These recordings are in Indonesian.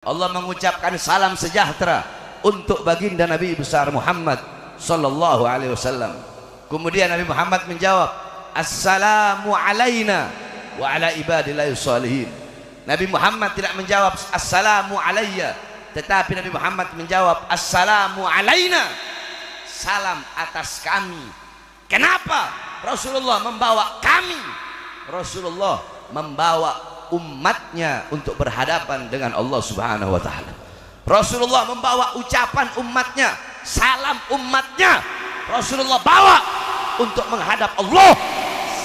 Allah mengucapkan salam sejahtera untuk baginda Nabi besar Muhammad sallallahu alaihi wasallam. Kemudian Nabi Muhammad menjawab, assalamu alaina wa ala ibadillahi sholihin. Nabi Muhammad tidak menjawab assalamu alayya, tetapi Nabi Muhammad menjawab assalamu alaina, salam atas kami. Kenapa? Rasulullah membawa kami, Rasulullah membawa umatnya untuk berhadapan dengan Allah Subhanahu wa ta'ala. Rasulullah membawa ucapan umatnya, salam umatnya, Rasulullah bawa untuk menghadap Allah.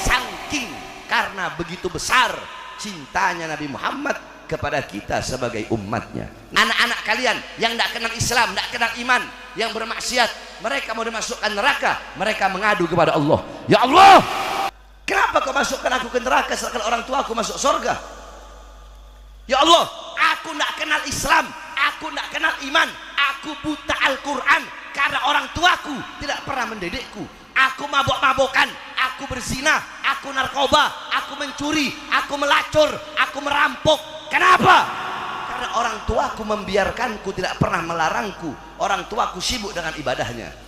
Saking karena begitu besar cintanya Nabi Muhammad kepada kita sebagai umatnya. Anak-anak kalian yang tidak kenal Islam, tidak kenal iman, yang bermaksiat, mereka mau dimasukkan neraka, mereka mengadu kepada Allah, ya Allah, kenapa kau masukkan aku ke neraka sedangkan orang tua aku masuk surga? Ya Allah, aku tidak kenal Islam, aku tidak kenal iman, aku buta Al-Quran karena orang tuaku tidak pernah mendidikku. Aku mabok-mabokan, aku berzina, aku narkoba, aku mencuri, aku melacur, aku merampok. Kenapa? Karena orang tuaku membiarkanku, tidak pernah melarangku. Orang tuaku sibuk dengan ibadahnya.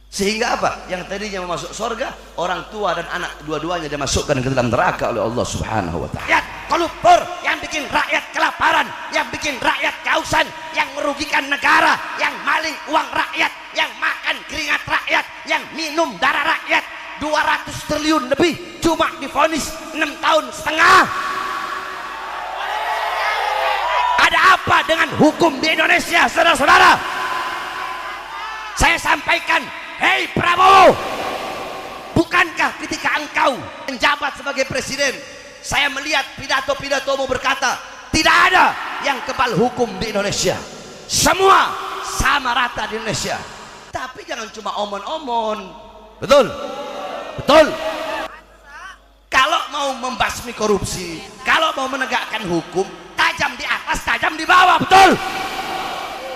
Sehingga apa? Yang tadinya mau masuk surga, orang tua dan anak dua-duanya dimasukkan ke dalam neraka oleh Allah Subhanahu wa ta'ala. Rakyat koruptor yang bikin rakyat kelaparan, yang bikin rakyat kehausan, yang merugikan negara, yang maling uang rakyat, yang makan keringat rakyat, yang minum darah rakyat, 200 triliun lebih cuma divonis 6 tahun setengah. Ada apa dengan hukum di Indonesia, saudara-saudara? Saya sampaikan, hei Prabowo, bukankah ketika engkau menjabat sebagai presiden, saya melihat pidato-pidatomu berkata tidak ada yang kebal hukum di Indonesia, semua sama rata di Indonesia. Tapi jangan cuma omon-omon. Betul? Betul? Kalau mau membasmi korupsi, kalau mau menegakkan hukum, tajam di atas, tajam di bawah. Betul?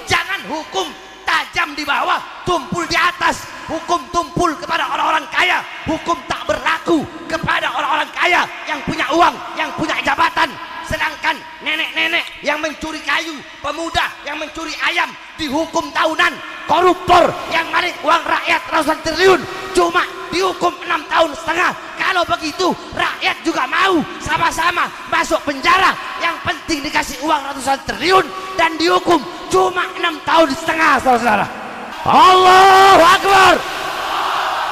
Jangan hukum tajam di bawah, tumpul di atas. Hukum tumpul kepada orang-orang kaya, hukum tak berlaku kepada orang-orang kaya yang punya uang, yang punya jabatan. Sedangkan nenek-nenek yang mencuri kayu, pemuda yang mencuri ayam dihukum tahunan. Koruptor yang maling uang rakyat ratusan triliun cuma dihukum 6 tahun setengah. Kalau begitu rakyat juga mau sama-sama masuk penjara. Yang penting dikasih uang ratusan triliun dan dihukum cuma 6 tahun setengah, saudara-saudara. Allahu Akbar,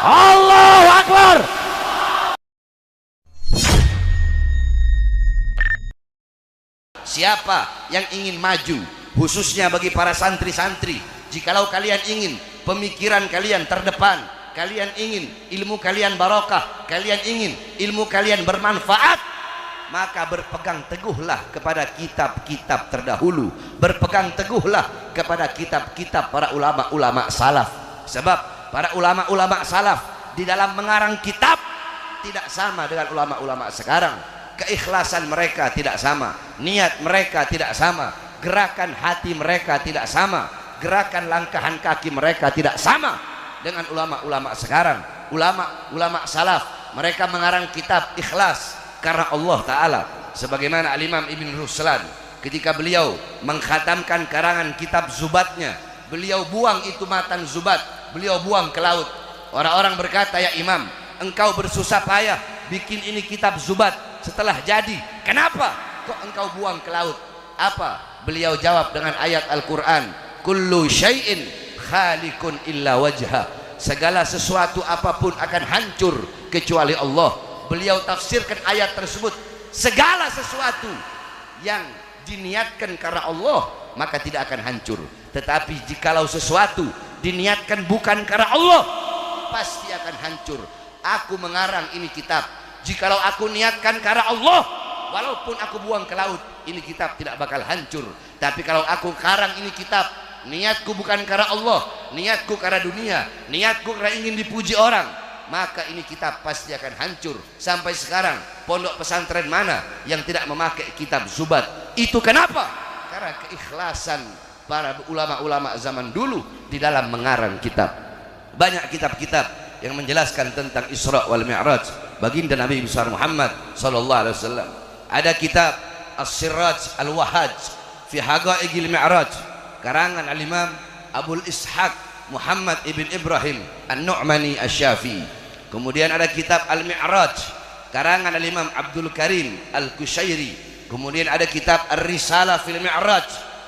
Allahu Akbar. Siapa yang ingin maju, khususnya bagi para santri-santri, jikalau kalian ingin pemikiran kalian terdepan, kalian ingin ilmu kalian barokah, kalian ingin ilmu kalian bermanfaat, maka berpegang teguhlah kepada kitab-kitab terdahulu, berpegang teguhlah kepada kitab-kitab para ulama-ulama salaf. Sebab para ulama-ulama salaf di dalam mengarang kitab tidak sama dengan ulama-ulama sekarang. Keikhlasan mereka tidak sama, niat mereka tidak sama, gerakan hati mereka tidak sama, gerakan langkahan kaki mereka tidak sama dengan ulama-ulama sekarang. Ulama-ulama salaf mereka mengarang kitab ikhlas karena Allah Ta'ala, sebagaimana Al-Imam Ibn Ruslan ketika beliau mengkhatamkan karangan kitab Zubatnya, beliau buang itu matan Zubat, beliau buang ke laut. Orang-orang berkata, ya Imam, engkau bersusah payah bikin ini kitab Zubat, setelah jadi kenapa kok engkau buang ke laut? Apa? Beliau jawab dengan ayat Al-Quran, kullu syai'in khalikun illa wajha, segala sesuatu apapun akan hancur kecuali Allah. Beliau tafsirkan ayat tersebut, segala sesuatu yang diniatkan karena Allah maka tidak akan hancur. Tetapi jikalau sesuatu diniatkan bukan karena Allah, pasti akan hancur. Aku mengarang ini kitab, jikalau aku niatkan karena Allah, walaupun aku buang ke laut, ini kitab tidak bakal hancur. Tapi kalau aku karang ini kitab, niatku bukan karena Allah, niatku karena dunia, niatku karena ingin dipuji orang, maka ini kitab pasti akan hancur. Sampai sekarang pondok pesantren mana yang tidak memakai kitab Zubat? Itu kenapa? Karena keikhlasan para ulama-ulama zaman dulu di dalam mengarang kitab. Banyak kitab-kitab yang menjelaskan tentang Isra wal Mi'raj baginda Nabi besar Muhammad sallallahu alaihi wasallam. Ada kitab As-Siraj Al-Wahhaj fi Haqa'iqil Mi'raj karangan al-Imam Abul Ishaq Muhammad ibn Ibrahim An-Nu'mani Asy-Syafi'i. Kemudian ada kitab Al-Mi'raj karangan al-Imam Abdul Karim Al-Kushairi. Kemudian ada kitab Ar-Risalah fil Mi'raj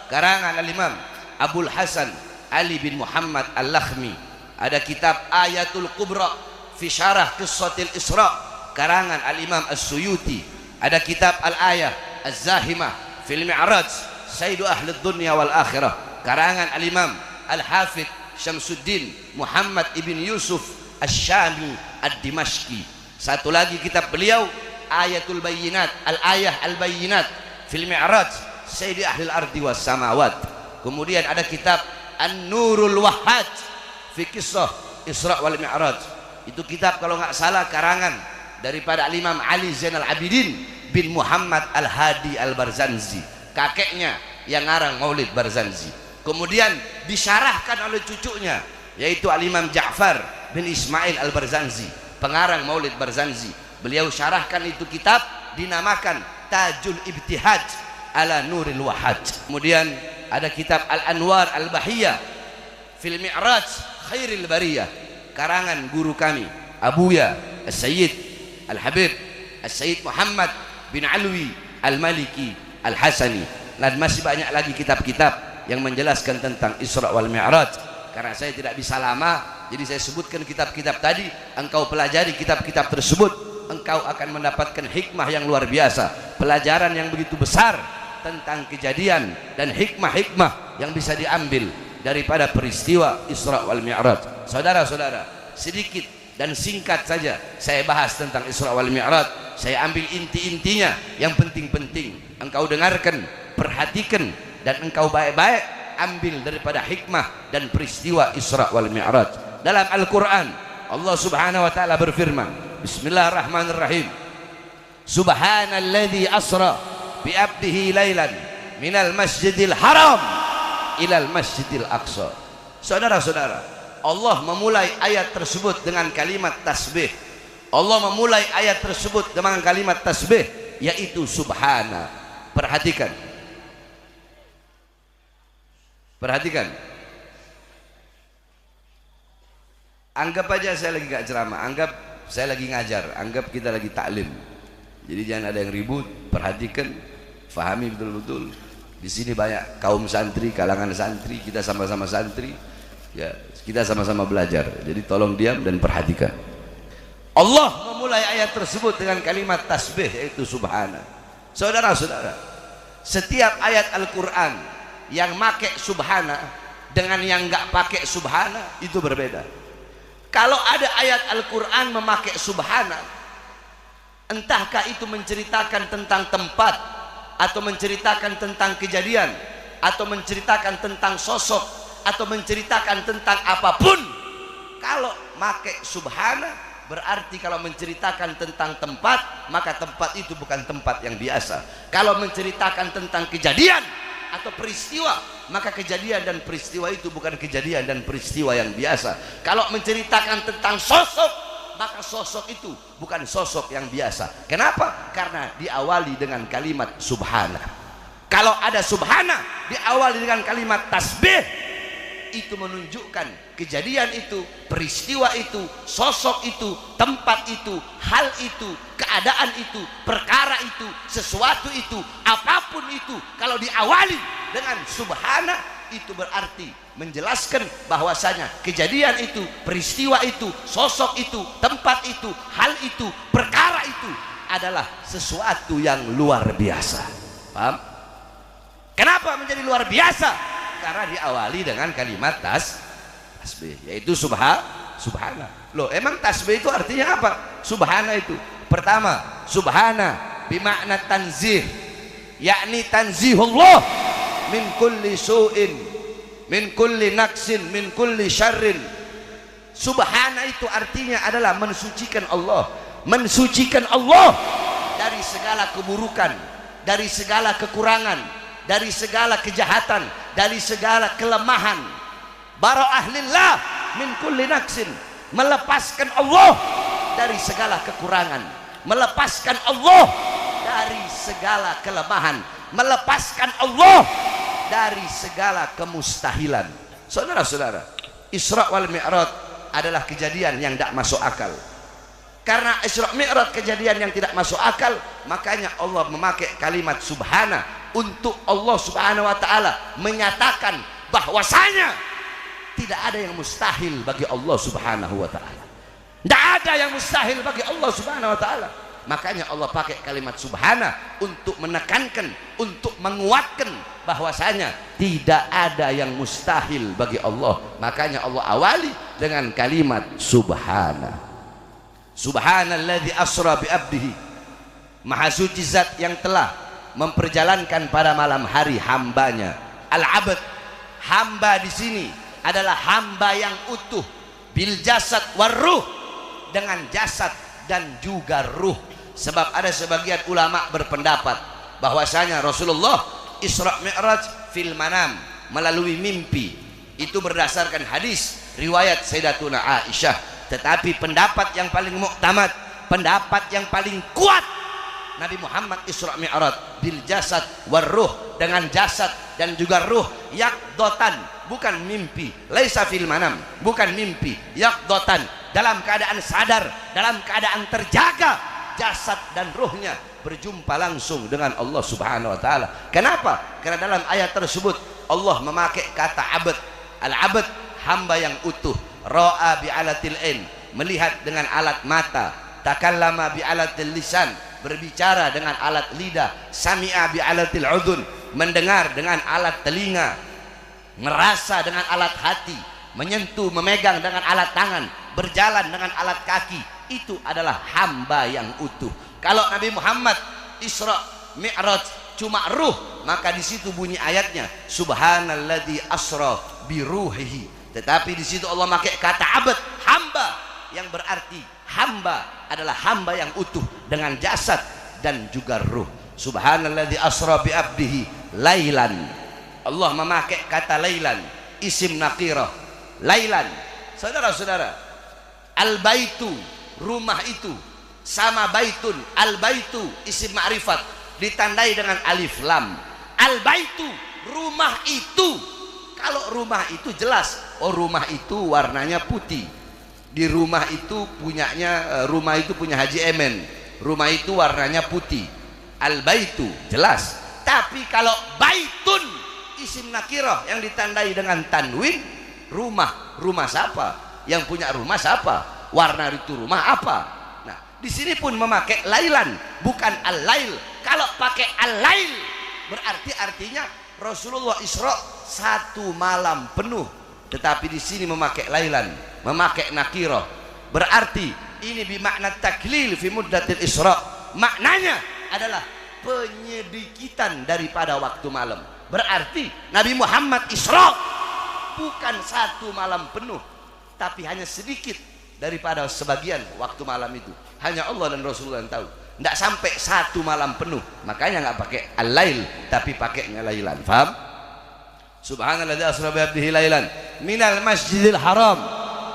karangan al-Imam Abul Hasan Ali bin Muhammad Al-Lakhmi. Ada kitab Ayatul Kubra fi Syarah Qissatil Isra karangan al-Imam As-Suyuti. Ada kitab Al-Ayah Az-Zahimah fil Mi'raj Sayyidu Ahli Dunya wal Akhirah karangan al-Imam Al-Hafidh Syamsuddin Muhammad ibn Yusuf Asy-Syami Ad-Dimashqi. Satu lagi kitab beliau Ayatul Bayyinat Al-Ayah Al-Bayyinat fil Mi'raj Sayyidi Ahli Al-Ardi was Samawat. Kemudian ada kitab An-Nurul Wahhaj fi Qissah Isra wal Mi'raj. Itu kitab kalau nggak salah karangan daripada Imam Ali Zainal Abidin bin Muhammad Al-Hadi Al-Barzanzi, kakeknya yang ngarang Maulid Barzanzi. Kemudian disyarahkan oleh cucunya yaitu Al-Imam Ja'far bin Ismail Al-Barzanzi, pengarang Maulid Barzanzi. Beliau syarahkan itu kitab dinamakan Tajul Ibtihaj ala Nuril Wahhaj. Kemudian ada kitab Al-Anwar Al-Bahiyah fil Mi'raj Khairil Bariyah karangan guru kami Abuya As-Sayyid Al-Habib As-Sayyid Muhammad bin Alwi Al-Maliki Al-Hasani. Dan masih banyak lagi kitab-kitab yang menjelaskan tentang Isra wal Mi'raj. Karena saya tidak bisa lama, jadi saya sebutkan kitab-kitab tadi. Engkau pelajari kitab-kitab tersebut, engkau akan mendapatkan hikmah yang luar biasa, pelajaran yang begitu besar tentang kejadian dan hikmah-hikmah yang bisa diambil daripada peristiwa Isra wal Mi'raj. Saudara-saudara, sedikit dan singkat saja saya bahas tentang Isra wal Mi'raj. Saya ambil inti-intinya, yang penting-penting engkau dengarkan, perhatikan, dan engkau baik-baik ambil daripada hikmah dan peristiwa Isra wal Mi'raj. Dalam Al-Quran Allah subhanahu wa ta'ala berfirman, Bismillahirrahmanirrahim, Subhanalladzi asra bi abdihi lailan minal masjidil haram ilal masjidil aqsa. Saudara-saudara, Allah memulai ayat tersebut dengan kalimat tasbih. Allah memulai ayat tersebut dengan kalimat tasbih, yaitu subhana. Perhatikan, perhatikan. Anggap aja saya lagi gak ceramah, anggap saya lagi ngajar, anggap kita lagi taklim. Jadi jangan ada yang ribut, perhatikan, fahami betul-betul. Di sini banyak kaum santri, kalangan santri, kita sama-sama santri, ya kita sama-sama belajar. Jadi tolong diam dan perhatikan. Allah memulai ayat tersebut dengan kalimat tasbih, yaitu subhana. Saudara-saudara, setiap ayat Al-Quran yang make subhana dengan yang nggak pakai subhana itu berbeda. Kalau ada ayat Al-Quran memakai subhana, entahkah itu menceritakan tentang tempat, atau menceritakan tentang kejadian, atau menceritakan tentang sosok, atau menceritakan tentang apapun, kalau pakai subhana berarti kalau menceritakan tentang tempat, maka tempat itu bukan tempat yang biasa. Kalau menceritakan tentang kejadian atau peristiwa, maka kejadian dan peristiwa itu bukan kejadian dan peristiwa yang biasa. Kalau menceritakan tentang sosok, maka sosok itu bukan sosok yang biasa. Kenapa? Karena diawali dengan kalimat subhana. Kalau ada subhana diawali dengan kalimat tasbih, itu menunjukkan kejadian itu, peristiwa itu, sosok itu, tempat itu, hal itu, keadaan itu, perkara itu, sesuatu itu, apapun itu, kalau diawali dengan subhana, itu berarti menjelaskan bahwasanya kejadian itu, peristiwa itu, sosok itu, tempat itu, hal itu, perkara itu adalah sesuatu yang luar biasa. Paham? Kenapa menjadi luar biasa? Karena diawali dengan kalimat tasbih, yaitu subhana. Loh, emang tasbih itu artinya apa? Subhana itu pertama, subhana bimakna tanzih, yakni tanzihullah min kulli su'in, min kulli naqsin, min kulli syarrin. Subhana itu artinya adalah mensucikan Allah, mensucikan Allah dari segala keburukan, dari segala kekurangan, dari segala kejahatan, dari segala kelemahan. Bara'ah lillah min kulli naqsin, melepaskan Allah dari segala kekurangan, melepaskan Allah dari segala kelemahan, melepaskan Allah dari segala kemustahilan. Saudara-saudara, Isra wal Mi'raj adalah kejadian yang tidak masuk akal. Karena Isra Mi'raj kejadian yang tidak masuk akal, makanya Allah memakai kalimat subhana untuk Allah Subhanahu wa taala menyatakan bahwasanya tidak ada yang mustahil bagi Allah Subhanahu wa taala. Tidak ada yang mustahil bagi Allah Subhanahu wa taala. Makanya Allah pakai kalimat subhana untuk menekankan, untuk menguatkan bahwasanya tidak ada yang mustahil bagi Allah. Makanya Allah awali dengan kalimat subhana. Subhanalladzi asra bi abdihi. Maha suci zat yang telah memperjalankan pada malam hari hambanya. Al-abd, hamba di sini adalah hamba yang utuh, bil jasad war ruh, dengan jasad dan juga ruh. Sebab ada sebagian ulama berpendapat bahwasanya Rasulullah Isra Mi'raj fil manam, melalui mimpi. Itu berdasarkan hadis riwayat Sayyidatuna Aisyah. Tetapi pendapat yang paling muktamad, pendapat yang paling kuat, Nabi Muhammad Isra Mi'raj bil jasad war ruh, dengan jasad dan juga ruh, yaqdatan, bukan mimpi, laisa fil manam, bukan mimpi, yaqdatan, dalam keadaan sadar, dalam keadaan terjaga, jasad dan ruhnya berjumpa langsung dengan Allah Subhanahu wa taala. Kenapa? Karena dalam ayat tersebut Allah memakai kata abd. Al-abd, hamba yang utuh. Ra'a bi'alatil ain, melihat dengan alat mata. Takallama bi'alatil lisan, berbicara dengan alat lidah. Sami'a bi'alatil udhun, mendengar dengan alat telinga. Merasa dengan alat hati, menyentuh, memegang dengan alat tangan, berjalan dengan alat kaki. Itu adalah hamba yang utuh. Kalau Nabi Muhammad Isra Mi'raj cuma ruh, maka di situ bunyi ayatnya subhanalladzi asra bi ruhihi. Tetapi di situ Allah pakai kata abd, hamba, yang berarti hamba adalah hamba yang utuh dengan jasad dan juga ruh. Subhanalladzi asra bi abdihi lailan. Allah memakai kata lailan, isim nakirah. Lailan, saudara-saudara, al-baitu, rumah itu, sama baitun, al-baitu isim ma'rifat, ditandai dengan alif lam. Al-baitu, rumah itu. Kalau rumah itu jelas, oh rumah itu warnanya putih. Di rumah itu punyanya, rumah itu punya Haji Emen, rumah itu warnanya putih. Al-baitu jelas. Tapi kalau baitun isim nakirah yang ditandai dengan tanwin, rumah siapa? Yang punya rumah siapa? Warna itu rumah apa? Nah, di sini pun memakai lailan, bukan al-lail. Kalau pakai al-lail berarti artinya Rasulullah Isra satu malam penuh. Tetapi di sini memakai lailan, memakai nakirah. Berarti ini bimakna taklil fi muddatil Isra. Maknanya adalah penyedikitan daripada waktu malam. Berarti Nabi Muhammad Isra bukan satu malam penuh, tapi hanya sedikit daripada sebagian waktu malam itu. Hanya Allah dan Rasulullah yang tahu. Tidak sampai satu malam penuh. Makanya nggak pakai al-lail, tapi pakainya lailan. Faham? Subhanalladzi asra bi abdihi lailan minal masjidil haram,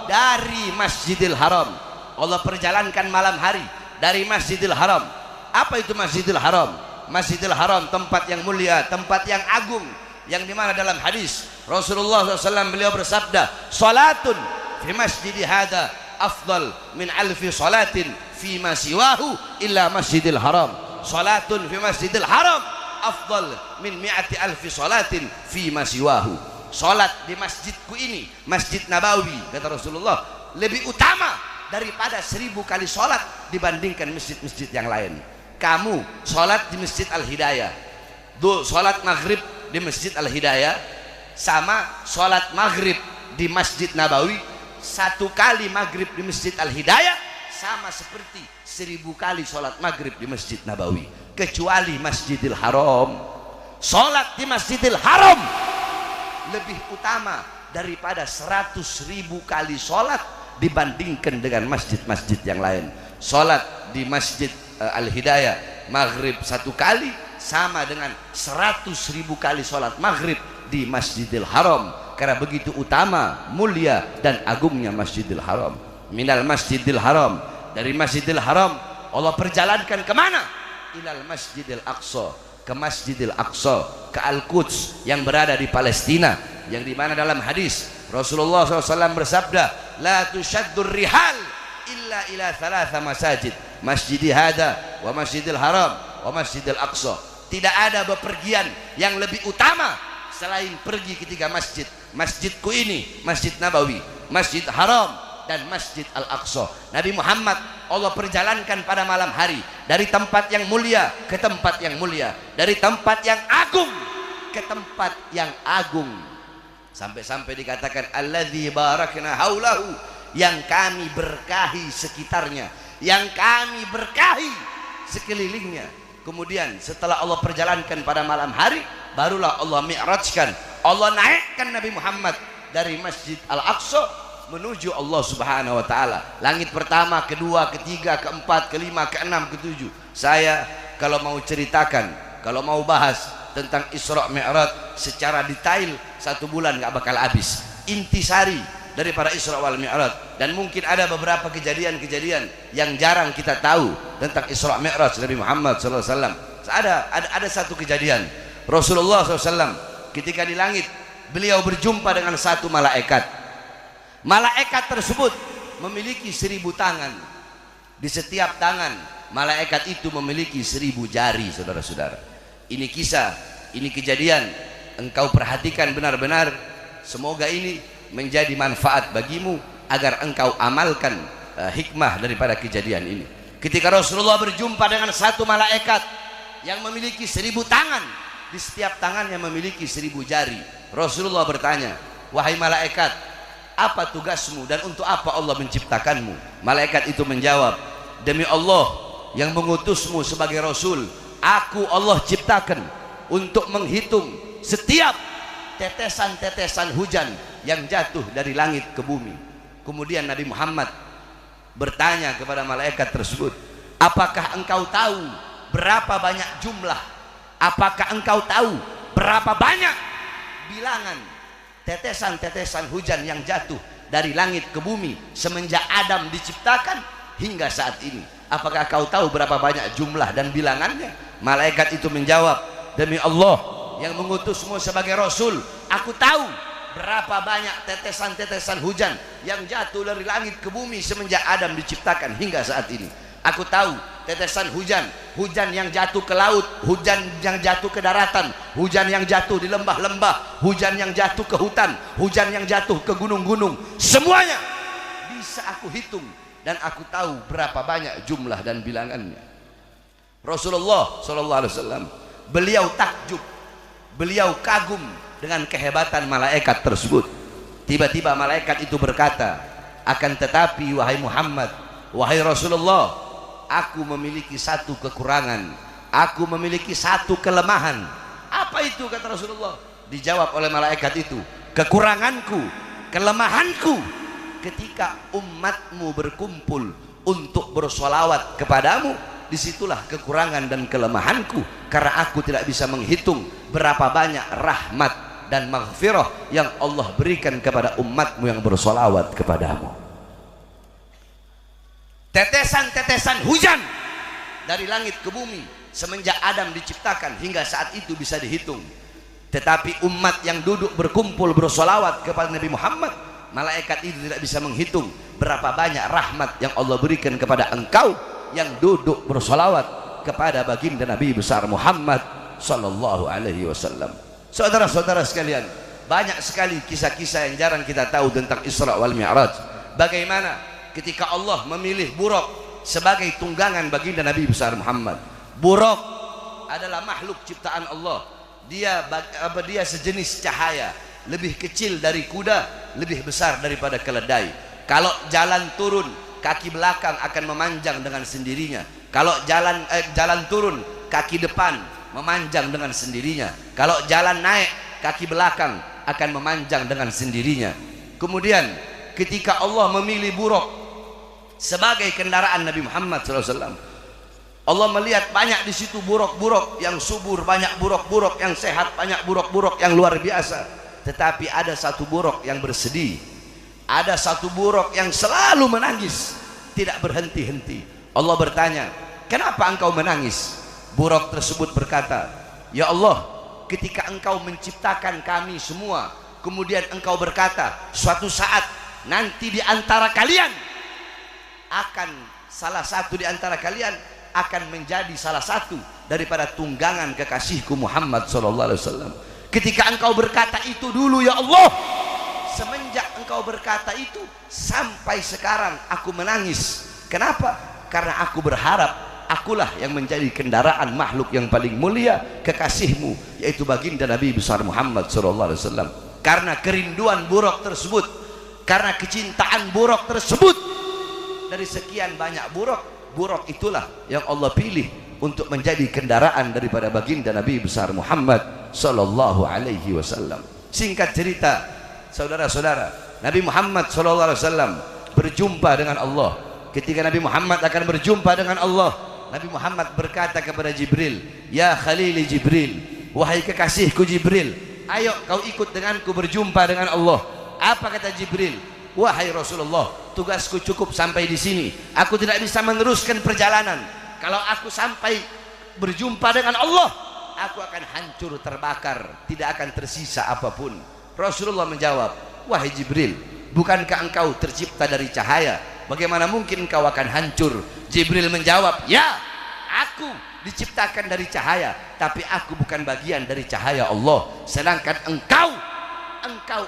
dari masjidil haram. Allah perjalankan malam hari dari masjidil haram. Apa itu masjidil haram? Masjidil haram tempat yang mulia, tempat yang agung, yang dimana dalam hadis Rasulullah SAW beliau bersabda, salatun fi masjidi hada afdal min alfi salatin fi ma siwahu illa masjidil haram. Salatun fi masjidil haram afdal min mi'ati alfi salatin fi ma siwahu. Salat di masjidku ini, Masjid Nabawi, kata Rasulullah, lebih utama daripada 1000 kali salat dibandingkan masjid-masjid yang lain. Kamu salat di Masjid Al-Hidayah, salat maghrib di Masjid Al-Hidayah, sama salat maghrib di Masjid Nabawi, 1 kali maghrib di Masjid Al-Hidayah sama seperti 1000 kali salat maghrib di Masjid Nabawi. Kecuali Masjidil Haram, salat di Masjidil Haram lebih utama daripada 100.000 kali salat dibandingkan dengan masjid-masjid yang lain. Salat di Masjid Al-Hidayah maghrib 1 kali sama dengan 100.000 kali salat maghrib di Masjidil Haram, karena begitu utama, mulia dan agungnya Masjidil Haram. Minal Masjidil Haram, dari Masjidil Haram Allah perjalankan kemana? Ilal Masjidil Aqsa, ke Masjidil Aqsa, ke Al-Quds yang berada di Palestina, yang dimana dalam hadis Rasulullah SAW bersabda, la tushaddur rihal illa ila thalatha masajid, masjidi hada wa masjidil haram wa masjidil aqsa. Tidak ada bepergian yang lebih utama selain pergi ke tiga masjid, masjidku ini, Masjid Nabawi, Masjid Haram, dan Masjid Al-Aqsa. Nabi Muhammad Allah perjalankan pada malam hari dari tempat yang mulia ke tempat yang mulia, dari tempat yang agung ke tempat yang agung, sampai-sampai dikatakan alladzi barakna haulahu, yang kami berkahi sekitarnya, yang kami berkahi sekelilingnya. Kemudian setelah Allah perjalankan pada malam hari, barulah Allah mi'rajkan, Allah naikkan Nabi Muhammad dari Masjid Al-Aqsa menuju Allah Subhanahu wa taala. Langit pertama, kedua, ketiga, keempat, kelima, keenam, ketujuh. Saya kalau mau ceritakan, kalau mau bahas tentang Isra Mi'raj secara detail 1 bulan nggak bakal habis. Intisari daripada Isra wal Mi'raj, dan mungkin ada beberapa kejadian-kejadian yang jarang kita tahu tentang Isra Mi'raj Nabi Muhammad SAW. Ada satu kejadian Rasulullah SAW ketika di langit, beliau berjumpa dengan satu malaikat. Malaikat tersebut memiliki 1000 tangan. Di setiap tangan malaikat itu memiliki 1000 jari, saudara-saudara. Ini kisah, ini kejadian, engkau perhatikan benar-benar. Semoga ini menjadi manfaat bagimu agar engkau amalkan hikmah daripada kejadian ini. Ketika Rasulullah berjumpa dengan satu malaikat yang memiliki 1000 tangan, di setiap tangannya memiliki 1000 jari, Rasulullah bertanya, wahai malaikat, apa tugasmu dan untuk apa Allah menciptakanmu? Malaikat itu menjawab, demi Allah yang mengutusmu sebagai Rasul, aku Allah ciptakan untuk menghitung setiap tetesan-tetesan hujan yang jatuh dari langit ke bumi. Kemudian Nabi Muhammad bertanya kepada malaikat tersebut, apakah engkau tahu berapa banyak jumlah, apakah engkau tahu berapa banyak bilangan tetesan-tetesan hujan yang jatuh dari langit ke bumi semenjak Adam diciptakan hingga saat ini? Apakah kau tahu berapa banyak jumlah dan bilangannya? Malaikat itu menjawab, demi Allah yang mengutusmu sebagai Rasul, aku tahu berapa banyak tetesan-tetesan hujan yang jatuh dari langit ke bumi semenjak Adam diciptakan hingga saat ini. Aku tahu tetesan hujan, hujan yang jatuh ke laut, hujan yang jatuh ke daratan, hujan yang jatuh di lembah-lembah, hujan yang jatuh ke hutan, hujan yang jatuh ke gunung-gunung, semuanya bisa aku hitung dan aku tahu berapa banyak jumlah dan bilangannya. Rasulullah SAW, beliau takjub, beliau kagum dengan kehebatan malaikat tersebut. Tiba-tiba malaikat itu berkata, akan tetapi wahai Muhammad, wahai Rasulullah, aku memiliki satu kekurangan, aku memiliki satu kelemahan. Apa itu, kata Rasulullah? Dijawab oleh malaikat itu, kekuranganku, kelemahanku ketika umatmu berkumpul untuk bersolawat kepadamu, disitulah kekurangan dan kelemahanku, karena aku tidak bisa menghitung berapa banyak rahmat dan maghfirah yang Allah berikan kepada umatmu yang bersolawat kepadamu. Tetesan-tetesan hujan dari langit ke bumi semenjak Adam diciptakan hingga saat itu bisa dihitung. Tetapi umat yang duduk berkumpul bersolawat kepada Nabi Muhammad, malaikat itu tidak bisa menghitung berapa banyak rahmat yang Allah berikan kepada engkau yang duduk bersolawat kepada baginda Nabi besar Muhammad sallallahu alaihi wasallam. Saudara-saudara sekalian, banyak sekali kisah-kisah yang jarang kita tahu tentang Isra wal Mi'raj. Bagaimana ketika Allah memilih buruk sebagai tunggangan baginda Nabi besar Muhammad. Buruk adalah makhluk ciptaan Allah. Dia sejenis cahaya, lebih kecil dari kuda, lebih besar daripada keledai. Kalau jalan turun, kaki belakang akan memanjang dengan sendirinya. Kalau jalan turun, kaki depan memanjang dengan sendirinya. Kalau jalan naik, kaki belakang akan memanjang dengan sendirinya. Kemudian ketika Allah memilih buruk sebagai kendaraan Nabi Muhammad SAW, Allah melihat banyak di situ buruk-buruk yang subur, banyak buruk-buruk yang sehat, banyak buruk-buruk yang luar biasa. Tetapi ada satu buruk yang bersedih, ada satu buruk yang selalu menangis, tidak berhenti-henti. Allah bertanya, kenapa engkau menangis? Buruk tersebut berkata, ya Allah, ketika engkau menciptakan kami semua, kemudian engkau berkata suatu saat nanti di antara kalian akan salah satu di antara kalian akan menjadi salah satu daripada tunggangan kekasihku Muhammad sallallahu alaihi wasallam. Ketika engkau berkata itu dulu ya Allah, semenjak engkau berkata itu sampai sekarang aku menangis. Kenapa? Karena aku berharap akulah yang menjadi kendaraan makhluk yang paling mulia kekasihmu, yaitu baginda Nabi besar Muhammad sallallahu alaihi wasallam. Karena kerinduan buruk tersebut, karena kecintaan buruk tersebut, dari sekian banyak buruk itulah yang Allah pilih untuk menjadi kendaraan daripada baginda Nabi besar Muhammad sallallahu alaihi wasallam. Singkat cerita, saudara-saudara, Nabi Muhammad sallallahu alaihi wasallam berjumpa dengan Allah. Ketika Nabi Muhammad akan berjumpa dengan Allah, Nabi Muhammad berkata kepada Jibril, "Ya Khalili Jibril, wahai kekasihku Jibril, ayo kau ikut denganku berjumpa dengan Allah." Apa kata Jibril? "Wahai Rasulullah, tugasku cukup sampai di sini. Aku tidak bisa meneruskan perjalanan. Kalau aku sampai berjumpa dengan Allah, aku akan hancur terbakar, tidak akan tersisa apapun." Rasulullah menjawab, "Wahai Jibril, bukankah engkau tercipta dari cahaya? Bagaimana mungkin engkau akan hancur?" Jibril menjawab, "Ya, aku diciptakan dari cahaya, tapi aku bukan bagian dari cahaya Allah. Sedangkan engkau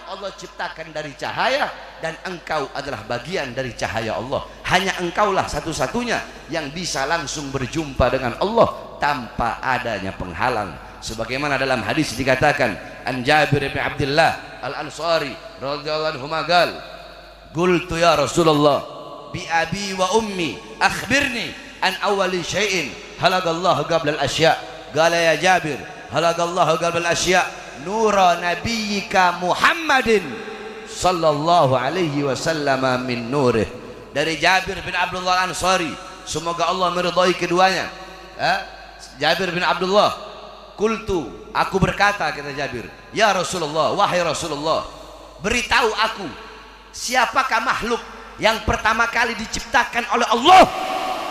Allah ciptakan dari cahaya, dan engkau adalah bagian dari cahaya Allah. Hanya engkaulah satu-satunya yang bisa langsung berjumpa dengan Allah tanpa adanya penghalang." Sebagaimana dalam hadis dikatakan, an Jabir bin Abdullah Al-Ansari radhiyallahu anhu qaal, "Qultu ya Rasulullah, bi abi wa ummi akhbirni an awwali syai'in halagallahu qabla al-asya." Qala ya Jabir, halagallahu qabla al-asya nura nabiyyika Muhammadin sallallahu alaihi wasallam min nurih. Dari Jabir bin Abdullah Al-Ansari, semoga Allah meridai keduanya. Jabir bin Abdullah, "Qultu," aku berkata, kata Jabir, "Ya Rasulullah, wahai Rasulullah, beritahu aku siapakah makhluk yang pertama kali diciptakan oleh Allah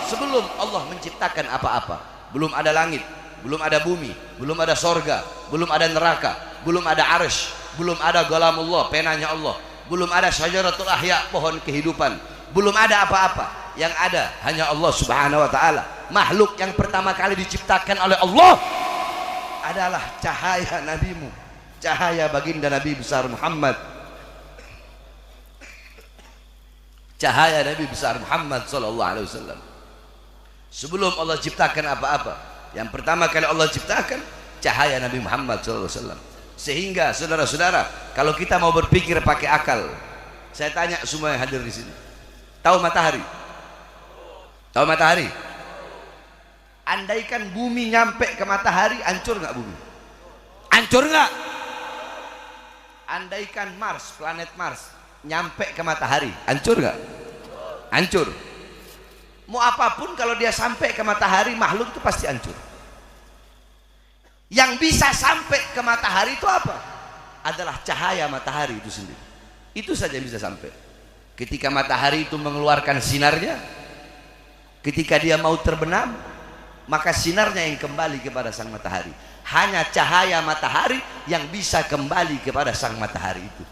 sebelum Allah menciptakan apa-apa. Belum ada langit, belum ada bumi, belum ada sorga, belum ada neraka, belum ada arsy, belum ada galamullah, penanya Allah, belum ada syajaratul ahya, pohon kehidupan, belum ada apa-apa. Yang ada hanya Allah subhanahu wa ta'ala. Makhluk yang pertama kali diciptakan oleh Allah adalah cahaya nabimu, cahaya baginda Nabi besar Muhammad, cahaya Nabi besar Muhammad sallallahu alaihi wasallam. Sebelum Allah ciptakan apa-apa, yang pertama kali Allah ciptakan cahaya Nabi Muhammad sallallahu alaihi wasallam. Sehingga saudara-saudara, kalau kita mau berpikir pakai akal, saya tanya semua yang hadir di sini, tahu matahari? Tahu matahari? Andaikan bumi nyampe ke matahari, hancur nggak bumi? Hancur nggak? Andaikan Mars, planet Mars nyampe ke matahari, hancur nggak? Hancur. Mau apapun kalau dia sampai ke matahari, makhluk itu pasti hancur. Yang bisa sampai ke matahari itu apa? Adalah cahaya matahari itu sendiri. Itu saja yang bisa sampai. Ketika matahari itu mengeluarkan sinarnya, ketika dia mau terbenam, maka sinarnya yang kembali kepada sang matahari. Hanya cahaya matahari yang bisa kembali kepada sang matahari itu.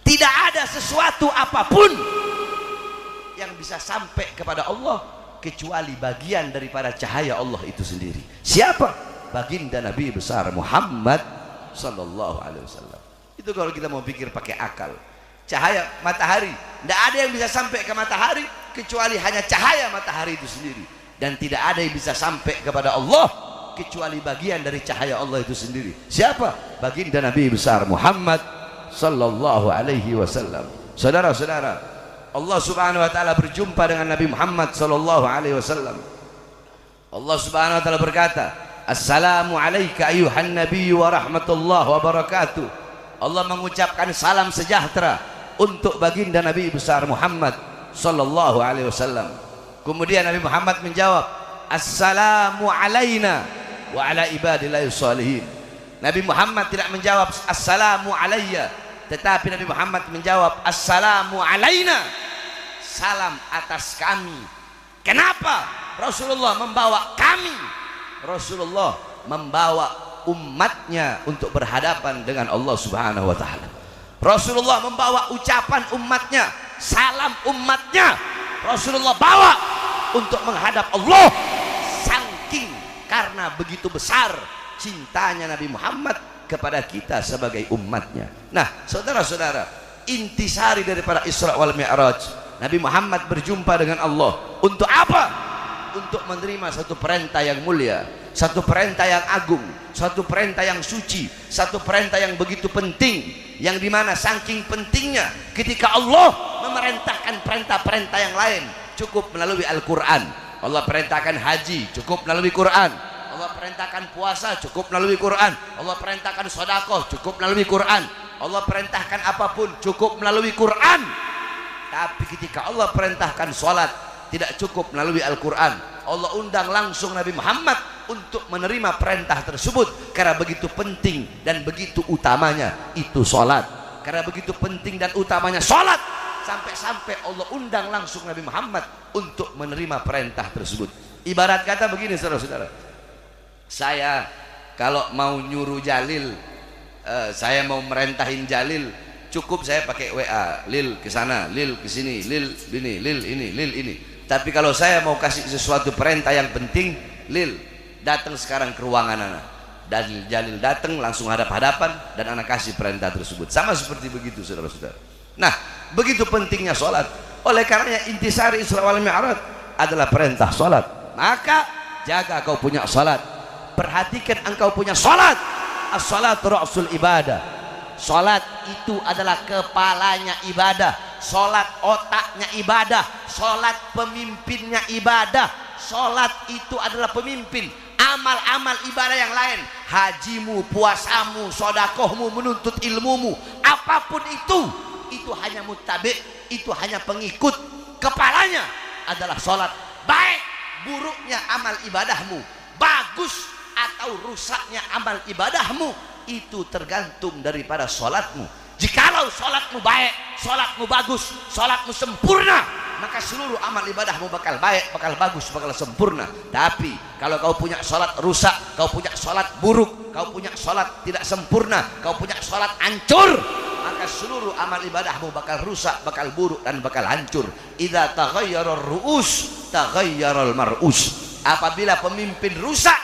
Tidak ada sesuatu apapun yang bisa sampai kepada Allah kecuali bagian daripada cahaya Allah itu sendiri. Siapa? Baginda Nabi besar Muhammad sallallahu alaihi wasallam. Itu kalau kita mau pikir pakai akal. Cahaya matahari, tidak ada yang bisa sampai ke matahari kecuali hanya cahaya matahari itu sendiri. Dan tidak ada yang bisa sampai kepada Allah kecuali bagian dari cahaya Allah itu sendiri. Siapa? Baginda Nabi besar Muhammad sallallahu alaihi wasallam. Saudara-saudara, Allah subhanahu wa ta'ala berjumpa dengan Nabi Muhammad sallallahu alaihi wasallam. Allah subhanahu wa ta'ala berkata, "Assalamu alayka ayuhan nabiyyu wa rahmatullahi wa barakatuh." Allah mengucapkan salam sejahtera untuk baginda Nabi besar Muhammad sallallahu alaihi wasallam. Kemudian Nabi Muhammad menjawab, "Assalamu alayna wa ala ibadillahi shalihin." Nabi Muhammad tidak menjawab "Assalamu alayya", tetapi Nabi Muhammad menjawab "Assalamu alayna", salam atas kami. Kenapa Rasulullah membawa kami? Rasulullah membawa umatnya untuk berhadapan dengan Allah Subhanahu wa taala. Rasulullah membawa ucapan umatnya, salam umatnya, Rasulullah bawa untuk menghadap Allah. Saking karena begitu besar cintanya Nabi Muhammad kepada kita sebagai umatnya. Nah, saudara-saudara, intisari daripada Isra wal Mi'raj, Nabi Muhammad berjumpa dengan Allah untuk apa? Untuk menerima satu perintah yang mulia, satu perintah yang agung, satu perintah yang suci, satu perintah yang begitu penting, yang dimana saking pentingnya ketika Allah memerintahkan perintah-perintah yang lain cukup melalui Al-Quran. Allah perintahkan haji cukup melalui Quran, Allah perintahkan puasa cukup melalui Quran, Allah perintahkan sedekah cukup melalui Quran, Allah perintahkan apapun cukup melalui Quran. Tapi ketika Allah perintahkan sholat tidak cukup melalui Al-Quran, Allah undang langsung Nabi Muhammad untuk menerima perintah tersebut karena begitu penting dan begitu utamanya itu sholat. Karena begitu penting dan utamanya sholat, sampai-sampai Allah undang langsung Nabi Muhammad untuk menerima perintah tersebut. Ibarat kata begini, saudara-saudara, saya kalau mau nyuruh Jalil, saya mau merentahin Jalil, cukup saya pakai WA, Lil ke sana, Lil ke sini, Lil ini, Lil ini, Lil ini. Tapi kalau saya mau kasih sesuatu perintah yang penting, Lil datang sekarang ke ruangan anak, dan Jalil datang langsung hadap-hadapan dan anak kasih perintah tersebut. Sama seperti begitu, saudara-saudara. Nah, begitu pentingnya sholat. Oleh karenanya intisari Isra wal Mi'raj adalah perintah sholat. Maka jaga kau punya sholat, perhatikan engkau punya sholat. As-salatu ra'sul ibadah. Sholat itu adalah kepalanya ibadah, sholat otaknya ibadah, sholat pemimpinnya ibadah. Sholat itu adalah pemimpin amal-amal ibadah yang lain, hajimu, puasamu, sodakohmu, menuntut ilmumu, apapun itu hanya mutabi, itu hanya pengikut. Kepalanya adalah sholat. Baik buruknya amal ibadahmu, bagus atau rusaknya amal ibadahmu, itu tergantung daripada sholatmu. Jikalau sholatmu baik, sholatmu bagus, sholatmu sempurna, maka seluruh amal ibadahmu bakal baik, bakal bagus, bakal sempurna. Tapi kalau kau punya sholat rusak, kau punya sholat buruk, kau punya sholat tidak sempurna, kau punya sholat hancur, maka seluruh amal ibadahmu bakal rusak, bakal buruk, dan bakal hancur. Idza taghayyara ar-ru'us taghayyara al-mar'us. Apabila pemimpin rusak,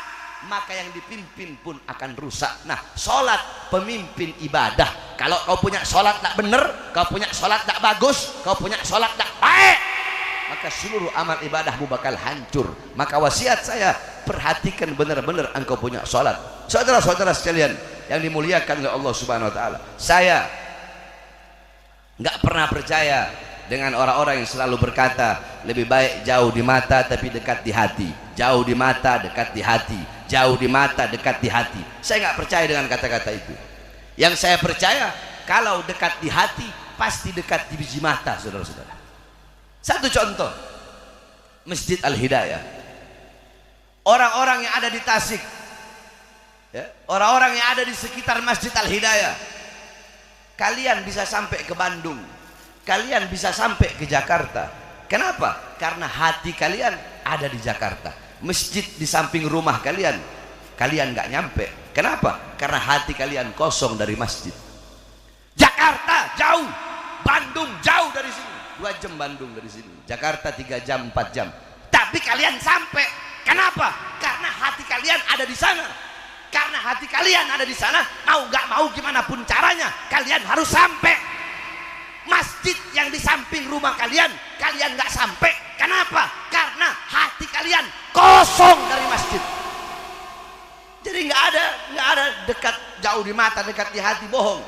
maka yang dipimpin pun akan rusak. Nah, sholat pemimpin ibadah. Kalau kau punya sholat tak benar, kau punya sholat tak bagus, kau punya sholat tak baik, maka seluruh amal ibadahmu bakal hancur. Maka wasiat saya, perhatikan benar-benar engkau punya sholat. Saudara-saudara sekalian yang dimuliakan oleh Allah Subhanahu wa taala, saya nggak pernah percaya dengan orang-orang yang selalu berkata lebih baik jauh di mata tapi dekat di hati, jauh di mata dekat di hati, jauh di mata dekat di hati. Saya nggak percaya dengan kata-kata itu. Yang saya percaya, kalau dekat di hati pasti dekat di biji mata, saudara-saudara. Satu contoh, Masjid Al-Hidayah. Orang-orang yang ada di Tasik, ya, orang-orang yang ada di sekitar Masjid Al-Hidayah, kalian bisa sampai ke Bandung, kalian bisa sampai ke Jakarta. Kenapa? Karena hati kalian ada di Jakarta. Masjid di samping rumah kalian, kalian nggak nyampe. Kenapa? Karena hati kalian kosong dari masjid. Jakarta jauh, Bandung jauh dari sini, 2 jam Bandung dari sini, Jakarta 3 jam 4 jam. Tapi kalian sampai. Kenapa? Karena hati kalian ada di sana. Karena hati kalian ada di sana, mau nggak mau gimana pun caranya, kalian harus sampai. Masjid yang di samping rumah kalian, kalian nggak sampai. Kenapa? Karena hati kalian kosong dari masjid. Jadi nggak ada dekat jauh di mata, dekat di hati, bohong.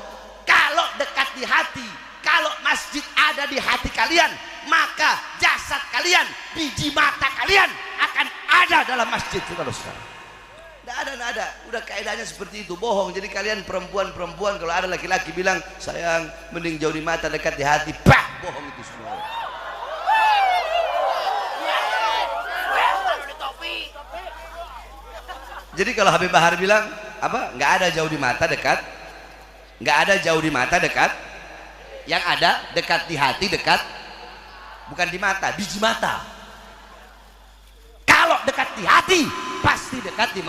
Kalau dekat di hati, kalau masjid ada di hati kalian, maka jasad kalian, biji mata kalian akan ada dalam masjid. Saudara-saudara, nggak ada. Udah kaidahnya seperti itu, bohong. Jadi kalian perempuan, kalau ada laki-laki bilang sayang, mending jauh di mata dekat di hati, bah, bohong itu semua. Jadi kalau Habib Bahar bilang apa? Nggak ada jauh di mata dekat, nggak ada jauh di mata dekat, yang ada dekat di hati, dekat bukan di mata, biji mata. Kalau dekat di hati pasti dekat di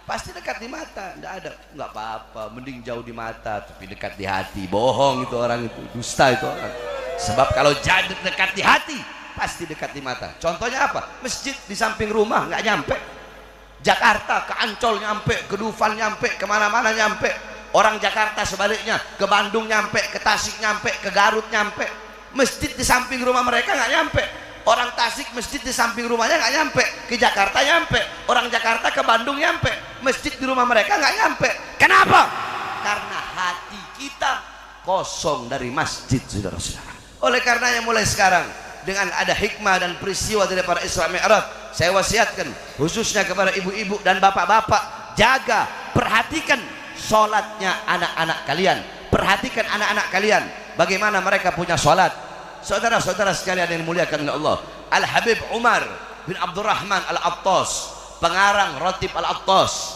Pasti dekat di mata, enggak ada, enggak apa-apa, mending jauh di mata tapi dekat di hati. Bohong itu orang itu, dusta itu orang. Sebab kalau jadi dekat di hati, pasti dekat di mata. Contohnya apa? Masjid di samping rumah nggak nyampe. Jakarta ke Ancol nyampe, ke Dufan nyampe, kemana-mana nyampe. Orang Jakarta sebaliknya ke Bandung nyampe, ke Tasik nyampe, ke Garut nyampe. Masjid di samping rumah mereka nggak nyampe. Orang Tasik masjid di samping rumahnya nggak nyampe, ke Jakarta nyampe. Orang Jakarta ke Bandung nyampe, masjid di rumah mereka nggak nyampe. Kenapa? Karena hati kita kosong dari masjid, saudara-saudara. Oleh karenanya mulai sekarang, dengan ada hikmah dan peristiwa daripada Isra Mi'raj, saya wasiatkan khususnya kepada ibu-ibu dan bapak-bapak, jaga, perhatikan sholatnya anak-anak kalian. Perhatikan anak-anak kalian, bagaimana mereka punya sholat. Saudara-saudara sekalian yang dimuliakan oleh Allah, Al-Habib Umar bin Abdurrahman Al-Attas, pengarang Ratib Al-Attas,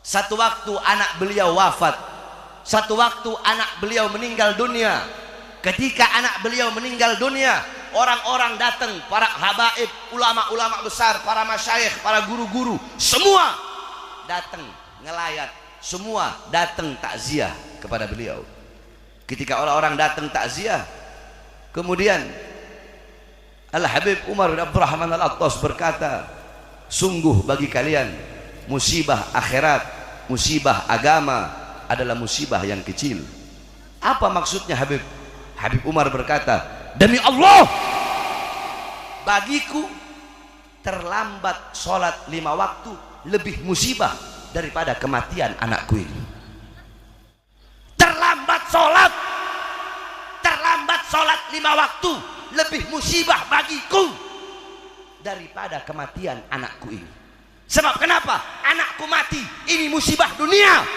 satu waktu anak beliau wafat, satu waktu anak beliau meninggal dunia. Ketika anak beliau meninggal dunia, orang-orang datang, para habaib, ulama-ulama besar, para masyayikh, para guru-guru, semua datang ngelayat, semua datang takziah kepada beliau. Ketika orang-orang datang takziah, kemudian Al-Habib Umar bin Abdurrahman Al-Attas berkata, sungguh bagi kalian musibah akhirat, musibah agama adalah musibah yang kecil. Apa maksudnya Habib? Habib Umar berkata, demi Allah, bagiku terlambat sholat 5 waktu lebih musibah daripada kematian anakku ini. Terlambat sholat 5 waktu lebih musibah bagiku daripada kematian anakku ini. Sebab kenapa? Anakku mati, ini musibah dunia.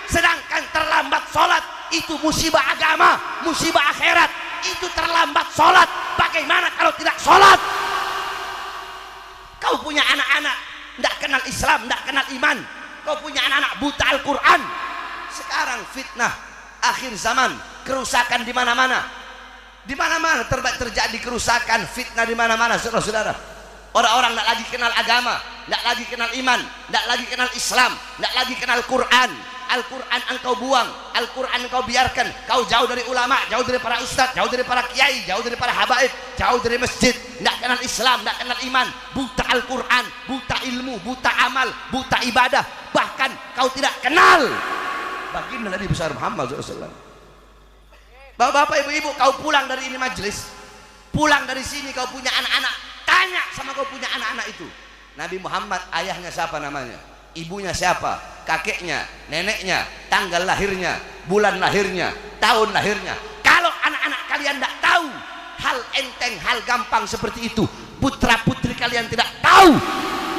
Sedangkan terlambat sholat itu musibah agama, musibah akhirat. Itu terlambat sholat. Bagaimana kalau tidak sholat? Kau punya anak-anak tidak kenal Islam, tidak kenal iman. Kau punya anak-anak buta Al-Quran. Sekarang fitnah akhir zaman, kerusakan di mana-mana. Di mana-mana terjadi kerusakan, fitnah di mana-mana, saudara-saudara. Orang-orang tidak lagi kenal agama, tidak lagi kenal iman, tidak lagi kenal Islam, tidak lagi kenal Quran. Al-Quran engkau buang, Al-Quran engkau biarkan. Kau jauh dari ulama, jauh dari para ustadz, jauh dari para kiai, jauh dari para habaib, jauh dari masjid. Tidak kenal Islam, tidak kenal iman, buta Al-Quran, buta ilmu, buta amal, buta ibadah. Bahkan kau tidak kenal baginda Nabi besar Muhammad SAW. Bapak-bapak, ibu-ibu, kau pulang dari ini majelis, pulang dari sini kau punya anak-anak, tanya sama kau punya anak-anak itu, Nabi Muhammad ayahnya siapa namanya, ibunya siapa, kakeknya, neneknya, tanggal lahirnya, bulan lahirnya, tahun lahirnya. Kalau anak-anak kalian tidak tahu hal enteng, hal gampang seperti itu, putra putri kalian tidak tahu,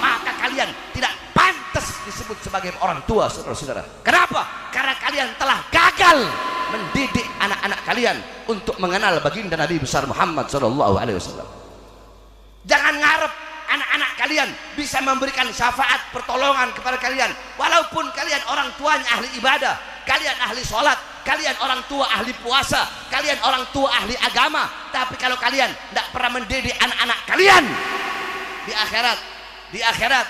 maka kalian tidak pantas disebut sebagai orang tua, saudara-saudara. Kenapa? Karena kalian telah gagal mendidik anak-anak kalian untuk mengenal baginda Nabi besar Muhammad SAW. Jangan ngarep anak-anak kalian bisa memberikan syafaat pertolongan kepada kalian, walaupun kalian orang tuanya ahli ibadah, kalian ahli sholat, kalian orang tua ahli puasa, kalian orang tua ahli agama. Tapi kalau kalian tidak pernah mendidik anak-anak kalian, di akhirat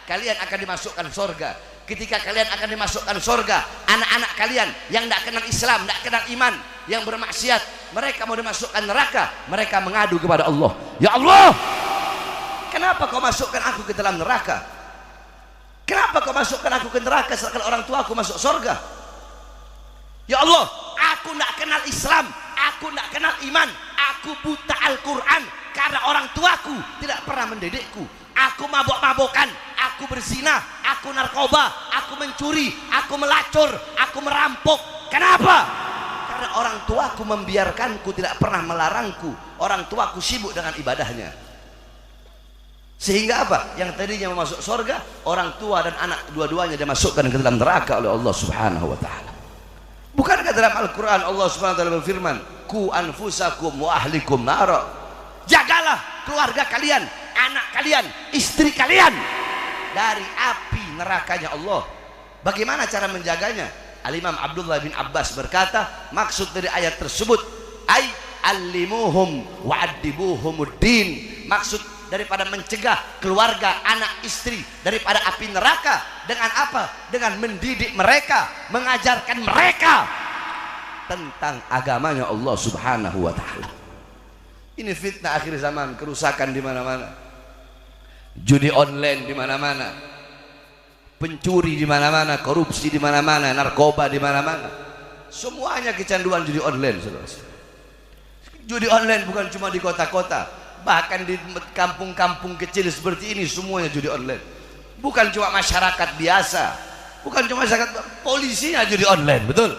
kalian akan dimasukkan surga. Ketika kalian akan dimasukkan surga, anak-anak kalian yang tidak kenal Islam, tidak kenal iman, yang bermaksiat, mereka mau dimasukkan neraka, mereka mengadu kepada Allah, ya Allah, kenapa kau masukkan aku ke dalam neraka? Kenapa kau masukkan aku ke neraka sedangkan orang tua aku masuk surga? Ya Allah, aku tidak kenal Islam, aku tidak kenal iman, aku buta Al-Quran karena orang tuaku tidak pernah mendidikku. Aku mabok-mabokan, aku berzina, aku narkoba, aku mencuri, aku melacur, aku merampok. Kenapa? Karena orang tuaku membiarkanku, tidak pernah melarangku. Orang tuaku sibuk dengan ibadahnya. Sehingga apa? Yang tadinya mau masuk surga, orang tua dan anak dua-duanya dimasukkan ke dalam neraka oleh Allah Subhanahu wa taala. Bukankah dalam Al-Qur'an Allah Subhanahu wa taala berfirman, "Ku anfusakum wa ahlikum nar." Jagalah keluarga kalian, anak kalian, istri kalian dari api nerakanya Allah. Bagaimana cara menjaganya? Al-Imam Abdullah bin Abbas berkata, maksud dari ayat tersebut, ay allimuhum wa'addibuhumuddin. Maksud daripada mencegah keluarga, anak, istri daripada api neraka. Dengan apa? Dengan mendidik mereka, mengajarkan mereka tentang agamanya Allah Subhanahu wa taala. Ini fitnah akhir zaman, kerusakan di mana-mana. Judi online di mana-mana. Pencuri di mana-mana, korupsi di mana-mana, narkoba di mana-mana. Semuanya kecanduan judi online, saudara. Judi online bukan cuma di kota-kota, bahkan di kampung-kampung kecil seperti ini semuanya judi online. Bukan cuma masyarakat biasa, bukan cuma masyarakat, polisinya judi online, betul?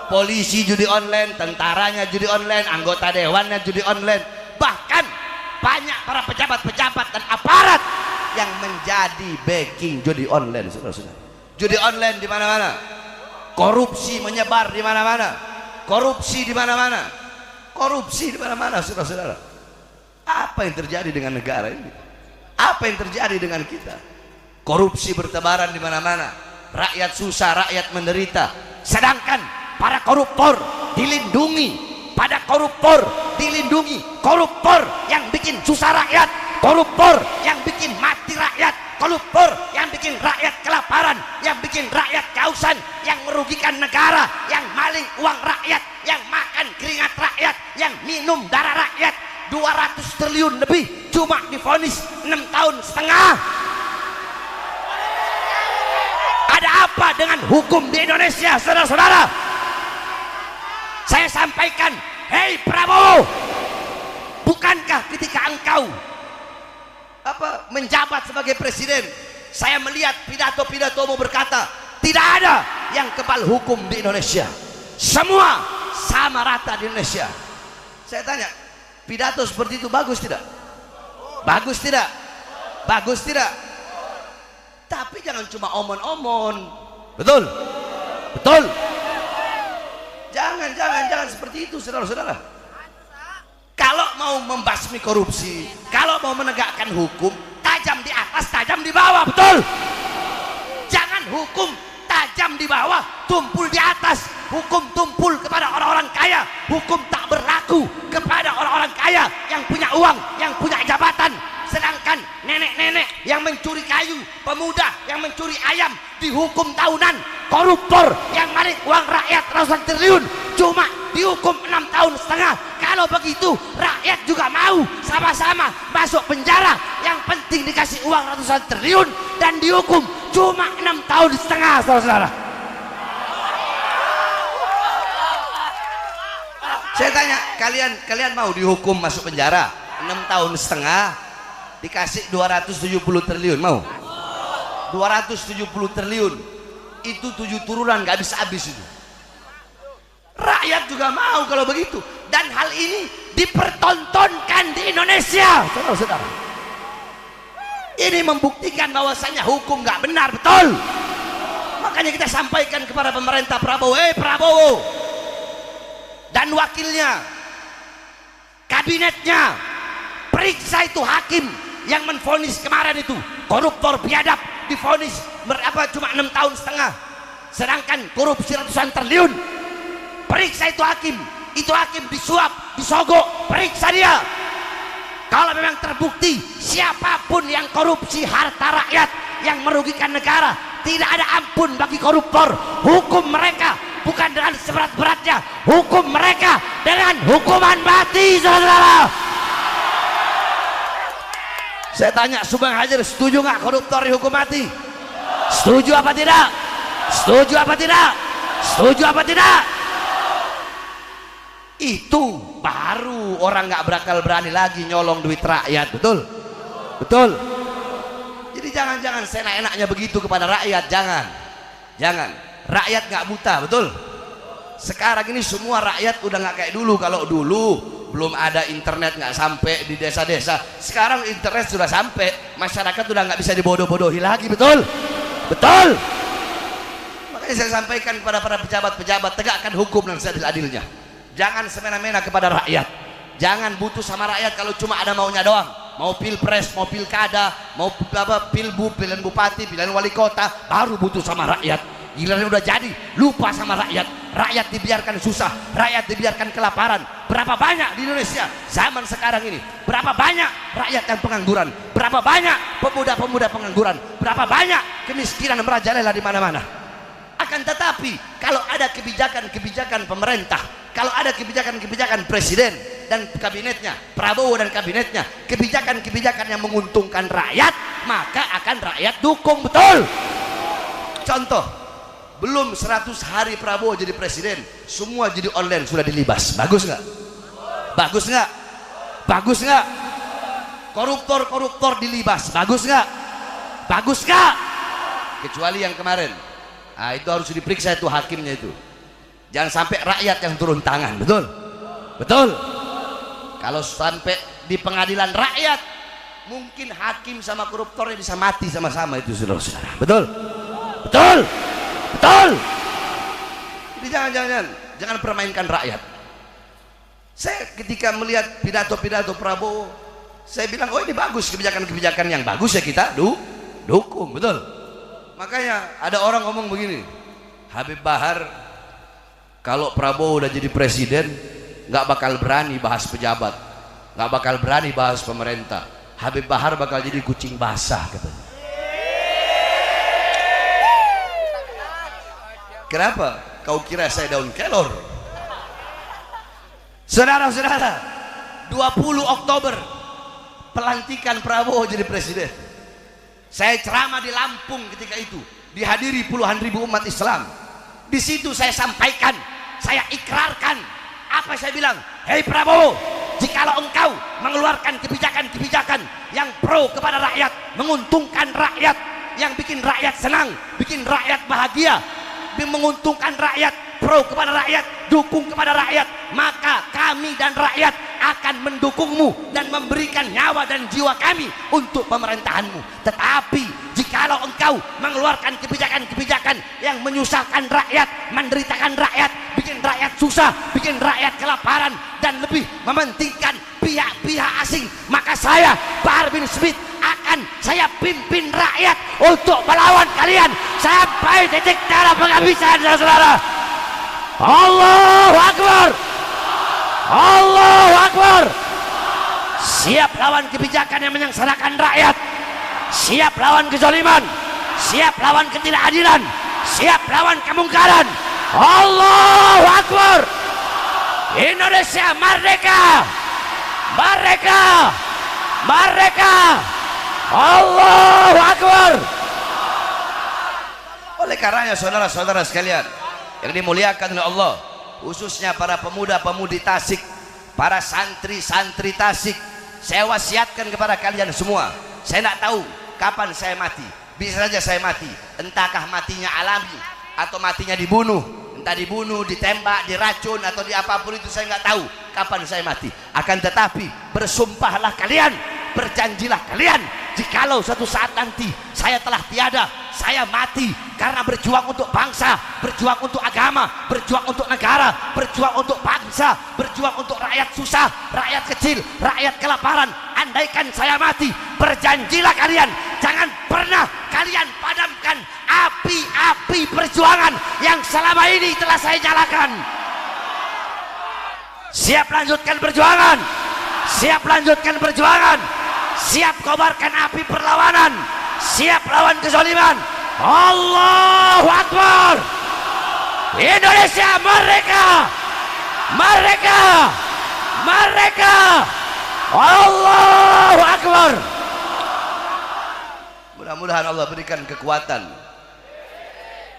Polisi judi online, tentaranya judi online, anggota dewannya judi online, bahkan banyak para pejabat-pejabat dan aparat yang menjadi backing judi online, saudara-saudara. Judi online di mana-mana, korupsi menyebar di mana-mana, korupsi di mana-mana. Korupsi di mana-mana, saudara-saudara. Apa yang terjadi dengan negara ini? Apa yang terjadi dengan kita? Korupsi bertebaran di mana-mana. Rakyat susah, rakyat menderita. Sedangkan para koruptor dilindungi. Pada koruptor dilindungi. Koruptor yang bikin susah rakyat. Koruptor yang bikin mati rakyat. Koruptor yang bikin rakyat kelaparan, yang bikin rakyat kehausan, yang merugikan negara, yang maling uang rakyat, yang makan keringat rakyat, yang minum darah rakyat. 200 triliun lebih cuma divonis 6 tahun setengah. Ada apa dengan hukum di Indonesia, saudara-saudara? Saya sampaikan, hei Prabowo, bukankah ketika engkau menjabat sebagai presiden, saya melihat pidato-pidatomu berkata tidak ada yang kebal hukum di Indonesia, semua sama rata di Indonesia. Saya tanya, pidato seperti itu bagus tidak? Bagus tidak? Bagus tidak? Tapi jangan cuma omon-omon, betul? Betul? Jangan seperti itu, saudara-saudara. Kalau mau membasmi korupsi, kalau mau menegakkan hukum, tajam di atas, tajam di bawah, betul? Jangan hukum tajam di bawah, tumpul di atas. Hukum tumpul kepada orang-orang kaya, hukum tak berlaku kepada orang-orang kaya yang punya uang, yang punya jabatan. Sedangkan nenek-nenek yang mencuri kayu, pemuda yang mencuri ayam dihukum tahunan. Koruptor yang maling uang rakyat ratusan triliun cuma dihukum 6 tahun setengah. Kalau begitu rakyat juga mau sama-sama masuk penjara. Yang penting dikasih uang ratusan triliun dan dihukum cuma 6 tahun setengah, saudara-saudara. Saya tanya, kalian mau dihukum masuk penjara 6 tahun setengah, dikasih 270 triliun, mau? 270 triliun itu 7 turunan, gak bisa habis itu. Rakyat juga mau kalau begitu. Dan hal ini dipertontonkan di Indonesia, saudara-saudara. Ini membuktikan bahwasanya hukum gak benar, betul? Makanya kita sampaikan kepada pemerintah Prabowo, Prabowo dan wakilnya, kabinetnya, periksa itu hakim yang menvonis kemarin itu koruptor biadab, divonis cuma 6 tahun setengah, sedangkan korupsi ratusan triliun. Periksa itu hakim disuap, disogok, periksa dia. Kalau memang terbukti siapapun yang korupsi harta rakyat, yang merugikan negara, tidak ada ampun bagi koruptor. Hukum mereka bukan dengan seberat-beratnya, hukum mereka dengan hukuman mati, saudara. Saya tanya, Subang Hajar, setuju nggak koruptor dihukum mati? Setuju apa tidak? Setuju apa tidak? Setuju apa tidak? Itu baru orang nggak bakal berani lagi nyolong duit rakyat, betul? Betul? Jadi jangan seenak-enaknya begitu kepada rakyat, jangan. Rakyat nggak buta, betul? Sekarang ini semua rakyat udah nggak kayak dulu. Kalau dulu belum ada internet, nggak sampai di desa-desa, sekarang internet sudah sampai, masyarakat udah nggak bisa dibodoh-bodohi lagi, betul? Betul? Makanya saya sampaikan kepada para pejabat-pejabat, tegakkan hukum dan seadil-adilnya. Jangan semena-mena kepada rakyat. Jangan butuh sama rakyat kalau cuma ada maunya doang. Mau pilpres, mau pilkada, mau pilbu, pilihan bupati, pilihan wali kota, baru butuh sama rakyat. Giliran udah jadi, lupa sama rakyat. rakyat dibiarkan susah, rakyat dibiarkan kelaparan? Berapa banyak di Indonesia zaman sekarang ini? Berapa banyak rakyat yang pengangguran? Berapa banyak pemuda-pemuda pengangguran? Berapa banyak kemiskinan merajalela di mana-mana? Akan tetapi kalau ada kebijakan-kebijakan pemerintah, kalau ada kebijakan-kebijakan presiden dan kabinetnya, Prabowo dan kabinetnya, kebijakan-kebijakan yang menguntungkan rakyat, maka akan rakyat dukung. Betul. Contoh, belum 100 hari Prabowo jadi presiden, semua jadi online sudah dilibas. Bagus nggak? Bagus nggak? Bagus nggak? Koruptor dilibas. Bagus nggak? Bagus nggak? Kecuali yang kemarin, nah, itu harus diperiksa itu hakimnya itu. Jangan sampai rakyat yang turun tangan. Betul? Betul. Kalau sampai di pengadilan rakyat, mungkin hakim sama koruptornya bisa mati sama-sama itu, saudara-saudara. Betul? Betul? Betul? Jadi jangan permainkan rakyat. Saya ketika melihat pidato-pidato Prabowo, saya bilang, oh ini bagus, kebijakan-kebijakan yang bagus ya kita dukung. Betul? Makanya ada orang ngomong begini, Habib Bahar kalau Prabowo udah jadi presiden nggak bakal berani bahas pejabat, nggak bakal berani bahas pemerintah. Habib Bahar bakal jadi kucing basah katanya. Kenapa? Kau kira saya daun kelor? Saudara-saudara, 20 Oktober pelantikan Prabowo jadi presiden. Saya ceramah di Lampung ketika itu, dihadiri puluhan ribu umat Islam. Di situ saya sampaikan, saya ikrarkan apa saya bilang. Hei Prabowo, jikalau engkau mengeluarkan kebijakan-kebijakan yang pro kepada rakyat, menguntungkan rakyat, yang bikin rakyat senang, bikin rakyat bahagia, menguntungkan rakyat, pro kepada rakyat, dukung kepada rakyat, maka kami dan rakyat akan mendukungmu dan memberikan nyawa dan jiwa kami untuk pemerintahanmu. Tetapi jikalau engkau mengeluarkan kebijakan-kebijakan yang menyusahkan rakyat, menderitakan rakyat, bikin rakyat susah, bikin rakyat kelaparan, dan lebih mementingkan pihak-pihak asing, maka saya, Bahar bin Smith, akan saya pimpin rakyat untuk melawan kalian sampai titik darah penghabisan, saudara. Allahu Akbar, Allahu Akbar. Siap lawan kebijakan yang menyengsarakan rakyat, siap lawan kezaliman, siap lawan ketidakadilan, siap lawan kemungkaran. Allahu Akbar. Indonesia merdeka, merdeka, merdeka. Allahu Akbar. Oleh karenanya saudara-saudara sekalian yang dimuliakan oleh Allah, khususnya para pemuda-pemudi Tasik, para santri-santri Tasik, saya wasiatkan kepada kalian semua. Saya tidak tahu kapan saya mati, bisa saja saya mati, entahkah matinya alami atau matinya dibunuh, entah dibunuh, ditembak, diracun, atau di apapun itu, saya nggak tahu kapan saya mati. Akan tetapi bersumpahlah kalian, berjanjilah kalian, jikalau suatu saat nanti saya telah tiada, saya mati karena berjuang untuk bangsa, berjuang untuk agama, berjuang untuk negara, berjuang untuk bangsa, berjuang untuk rakyat susah, rakyat kecil, rakyat kelaparan. Andaikan saya mati, berjanjilah kalian, jangan pernah kalian padamkan api-api perjuangan yang selama ini telah saya nyalakan. Siap lanjutkan perjuangan, siap lanjutkan perjuangan, siap kobarkan api perlawanan, siap lawan kezaliman. Allahu Akbar. Indonesia merdeka, merdeka, merdeka. Allahu Akbar. Mudah-mudahan Allah berikan kekuatan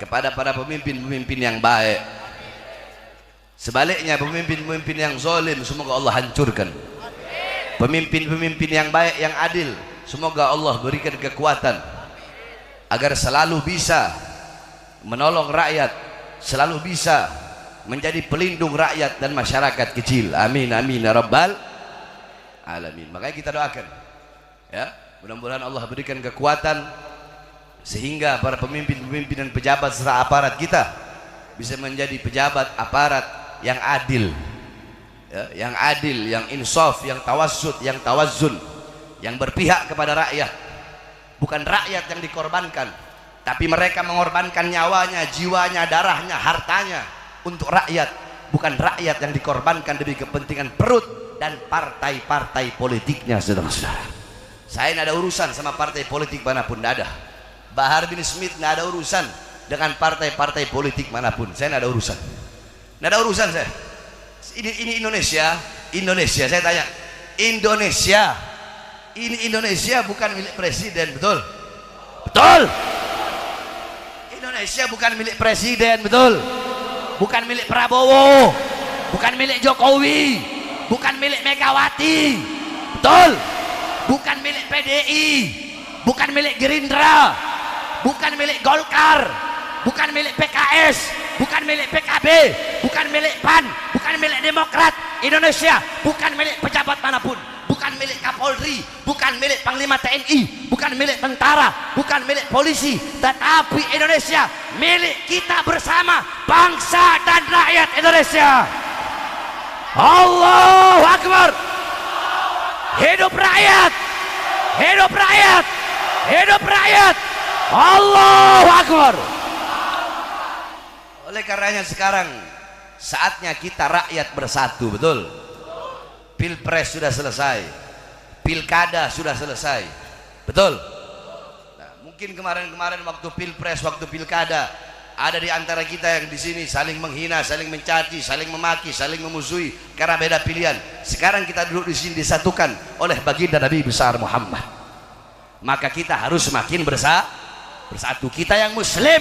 kepada para pemimpin-pemimpin yang baik. Sebaliknya pemimpin-pemimpin yang zalim semoga Allah hancurkan. Pemimpin-pemimpin yang baik, yang adil, semoga Allah berikan kekuatan agar selalu bisa menolong rakyat, selalu bisa menjadi pelindung rakyat dan masyarakat kecil. Amin amin ya rabbal alamin. Makanya kita doakan ya, mudah-mudahan Allah berikan kekuatan sehingga para pemimpin-pemimpin dan pejabat serta aparat kita bisa menjadi pejabat aparat yang adil ya, yang adil, yang insaf, yang tawassut, yang tawazzun, yang berpihak kepada rakyat. Bukan rakyat yang dikorbankan, tapi mereka mengorbankan nyawanya, jiwanya, darahnya, hartanya untuk rakyat, bukan rakyat yang dikorbankan demi kepentingan perut dan partai-partai politiknya, saudara-saudara. Saya tidak ada urusan sama partai politik manapun, tidak ada. Bahar bin Smith tidak ada urusan dengan partai-partai politik manapun, saya tidak ada urusan. Tidak ada urusan saya. Ini Indonesia, saya tanya, Indonesia bukan milik presiden, betul? Betul. Indonesia bukan milik presiden, betul? Bukan milik Prabowo, bukan milik Jokowi, bukan milik Megawati, betul? Bukan milik PDI, bukan milik Gerindra, bukan milik Golkar, bukan milik PKS, bukan milik PKB, bukan milik PAN, bukan milik Demokrat. Indonesia bukan milik pejabat manapun, bukan milik Kapolri, bukan milik Panglima TNI, bukan milik tentara, bukan milik polisi, tetapi Indonesia milik kita bersama, bangsa dan rakyat Indonesia. Allahu Akbar. Hidup rakyat, hidup rakyat, hidup rakyat. Allahu Akbar. Oleh karenanya sekarang saatnya kita rakyat bersatu, betul? Pilpres sudah selesai, pilkada sudah selesai, betul? Nah, mungkin kemarin-kemarin waktu pilpres, waktu pilkada, ada di antara kita yang di sini saling menghina, saling mencaci, saling memaki, saling memusuhi karena beda pilihan. Sekarang kita duduk di sini disatukan oleh baginda Nabi besar Muhammad. Maka kita harus semakin bersatu. Kita yang Muslim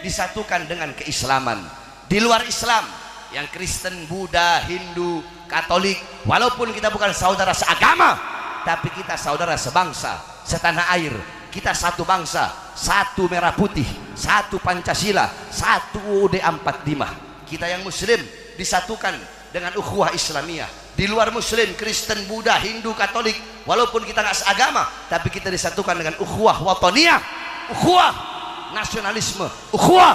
disatukan dengan keislaman. Di luar Islam, yang Kristen, Buddha, Hindu, Katolik, walaupun kita bukan saudara seagama, tapi kita saudara sebangsa, setanah air. Kita satu bangsa, satu merah putih, satu Pancasila, satu UUD 45. Kita yang Muslim disatukan dengan ukhuwah Islamiyah. Di luar Muslim, Kristen, Buddha, Hindu, Katolik, walaupun kita nggak seagama, tapi kita disatukan dengan ukhuwah wataniyah, ukhuwah nasionalisme, ukhuwah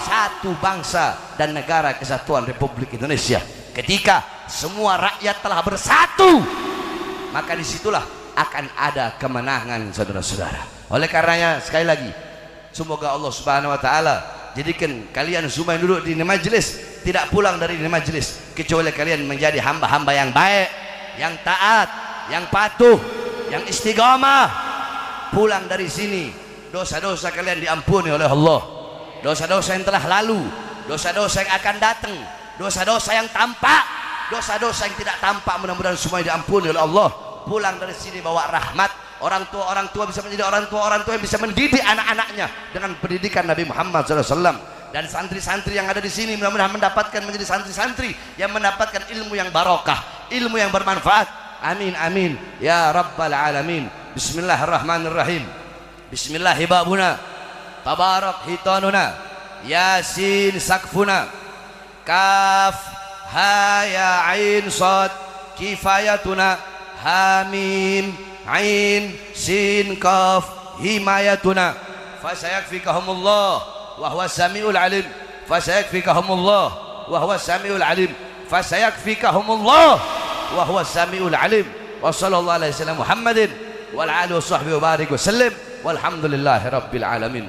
satu bangsa dan negara kesatuan Republik Indonesia. Ketika semua rakyat telah bersatu, maka disitulah akan ada kemenangan, saudara-saudara. Oleh karenanya sekali lagi, semoga Allah Subhanahu wa taala jadikan kalian semua yang duduk di ini majelis tidak pulang dari ini majelis kecuali kalian menjadi hamba-hamba yang baik, yang taat, yang patuh, yang istiqamah. Pulang dari sini dosa-dosa kalian diampuni oleh Allah. Dosa-dosa yang telah lalu, dosa-dosa yang akan datang, dosa-dosa yang tampak, dosa-dosa yang tidak tampak, mudah-mudahan semua diampuni oleh Allah. Pulang dari sini bawa rahmat. Orang tua bisa menjadi orang tua yang bisa mendidik anak-anaknya dengan pendidikan Nabi Muhammad SAW. Dan santri-santri yang ada di sini mudah-mudahan mendapatkan menjadi santri-santri yang mendapatkan ilmu yang barokah, ilmu yang bermanfaat. Amin amin ya rabbal alamin. Bismillahirrahmanirrahim. Bismillahirrahmanirrahim. Tabarak hitanuna, yasin sakfuna, kaf ha ya ain sad kifayatuna, hamim ain sin kaf himayatuna, fasayakfikahumullah wa huwa samiul alim, fasayakfikahumullah wa huwa samiul alim, fasayakfikahumullah wa huwa samiul alim. Wa sallallahu alaihi wasallam Muhammadin wa ala alihi wa sahbihi wa barik wa sallim walhamdulillahi rabbil alamin.